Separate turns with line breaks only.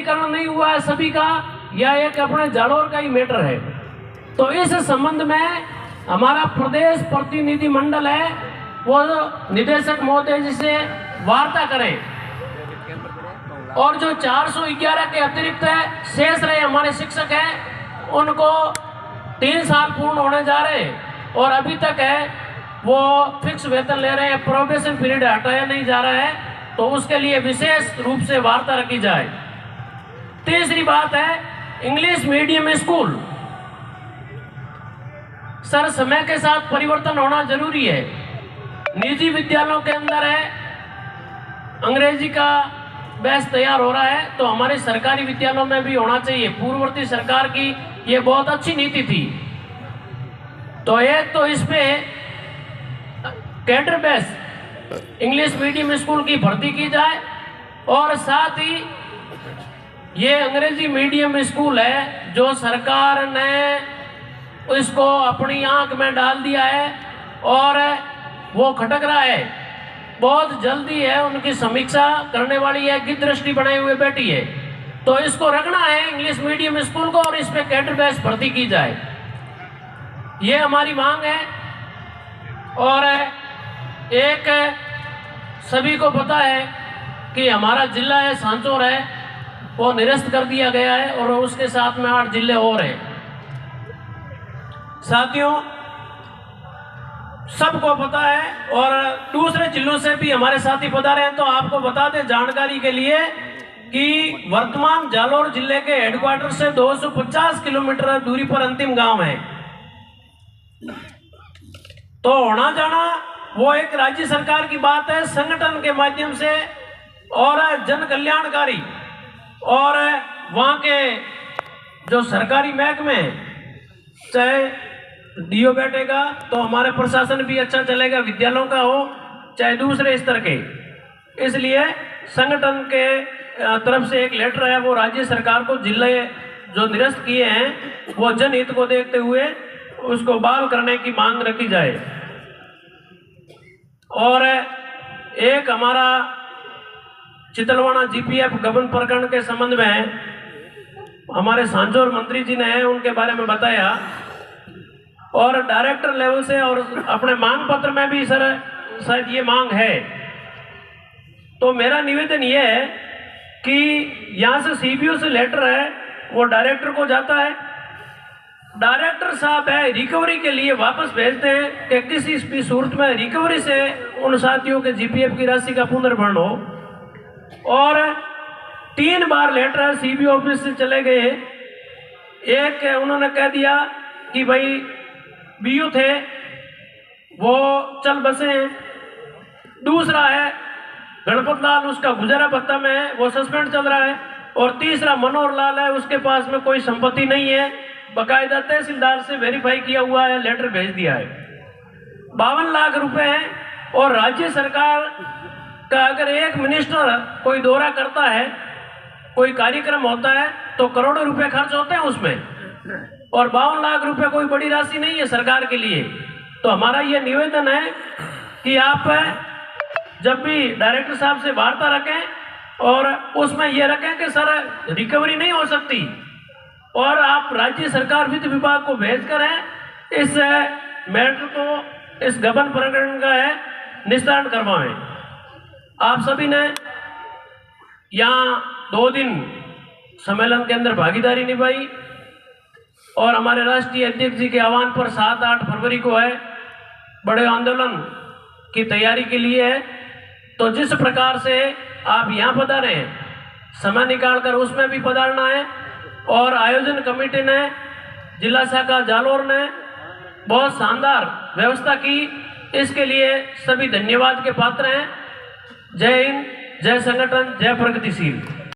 एकीकरण नहीं हुआ है सभी का, या एक अपने जालोर का ही मैटर है। तो इस संबंध में हमारा प्रदेश प्रतिनिधि मंडल है वो निदेशक महोदय जी से वार्ता करें, और जो 411 के अतिरिक्त शेष रहे हमारे शिक्षक हैं उनको 3 साल पूर्ण होने जा रहे हैं और अभी तक है वो फिक्स वेतन ले रहे हैं, प्रोबेशन पीरियड हटाया नहीं जा रहा है, तो उसके लिए विशेष रूप से वार्ता रखी जाए। तीसरी बात है इंग्लिश मीडियम स्कूल। सर, समय के साथ परिवर्तन होना जरूरी है। निजी विद्यालयों के अंदर है अंग्रेजी का बैच तैयार हो रहा है, तो हमारे सरकारी विद्यालयों में भी होना चाहिए। पूर्ववर्ती सरकार की ये बहुत अच्छी नीति थी। तो एक तो इसमें cadre batch English medium school की भर्ती की जाए, और साथ ही ये अंग्रेजी मीडियम स्कूल है जो सरकार ने इसको अपनी आंख में डाल दिया है और वो खटक रहा है। बहुत जल्दी है उनकी समीक्षा करने वाली है, की दृष्टि बनाए हुए बैठी है। तो इसको रखना है इंग्लिश मीडियम स्कूल को, और इसमें कैडर बैच भर्ती की जाए, ये हमारी मांग है। और एक सभी को पता है कि हमारा जिला है सांचौर है वो निरस्त कर दिया गया है, और उसके साथ में 8 जिले और हैं। साथियों, सबको पता है, और दूसरे जिलों से भी हमारे साथी पधारे हैं, तो आपको बता दें जानकारी के लिए कि वर्तमान जालोर जिले के हेडक्वार्टर से 250 किलोमीटर दूरी पर अंतिम गांव है। तो होना जाना वो एक राज्य सरकार की बात है, संगठन के माध्यम से और जन कल्याणकारी, और वहाँ के जो सरकारी महकमे, चाहे डीओ बैठेगा तो हमारे प्रशासन भी अच्छा चलेगा, विद्यालयों का हो चाहे दूसरे स्तर के। इसलिए संगठन के तरफ से एक लेटर है, वो राज्य सरकार को जिले जो निरस्त किए हैं वो जनहित को देखते हुए उसको बहाल करने की मांग रखी जाए। और एक हमारा चितलवाड़ा जीपीएफ गबन प्रकरण के संबंध में हमारे सांचौर मंत्री जी ने उनके बारे में बताया, और डायरेक्टर लेवल से और अपने मांग पत्र में भी सर शायद ये मांग है। तो मेरा निवेदन ये है कि यहाँ से सीबीओ से लेटर है वो डायरेक्टर को जाता है, डायरेक्टर साहब है रिकवरी के लिए वापस भेजते हैं कि किसी भी सूरत में रिकवरी से उन साथियों के जीपीएफ की राशि का पुनर्भरण हो। और 3 बार लेटर सीबीओ ऑफिस से चले गए। एक उन्होंने कह दिया कि भाई बीयू थे वो चल बसे हैं, दूसरा है गणपत लाल उसका गुजारा भत्ता में है वो सस्पेंड चल रहा है, और तीसरा मनोहर लाल है उसके पास में कोई संपत्ति नहीं है, बकायदा तहसीलदार से वेरीफाई किया हुआ है, लेटर भेज दिया है। 52 लाख रुपए हैं, और राज्य सरकार का अगर एक मिनिस्टर कोई दौरा करता है, कोई कार्यक्रम होता है तो करोड़ों रुपए खर्च होते हैं उसमें, और 52 लाख रुपए कोई बड़ी राशि नहीं है सरकार के लिए। तो हमारा ये निवेदन है कि आप जब भी डायरेक्टर साहब से वार्ता रखें और उसमें यह रखें कि सर रिकवरी नहीं हो सकती, और आप राज्य सरकार वित्त विभाग को भेज कर इस मैटर को, इस गबन प्रकरण का है निस्तारण करवाएं। आप सभी ने यहाँ 2 दिन सम्मेलन के अंदर भागीदारी निभाई, और हमारे राष्ट्रीय अध्यक्ष जी के आह्वान पर 7-8 फरवरी को है बड़े आंदोलन की तैयारी के लिए है। तो जिस प्रकार से आप यहाँ पधारे हैं, समय निकालकर उसमें भी पधारना है। और आयोजन कमेटी ने, जिला शाखा जालोर ने बहुत शानदार व्यवस्था की, इसके लिए सभी धन्यवाद के पात्र हैं। जय हिंद, जय संगठन, जय प्रगतिशील।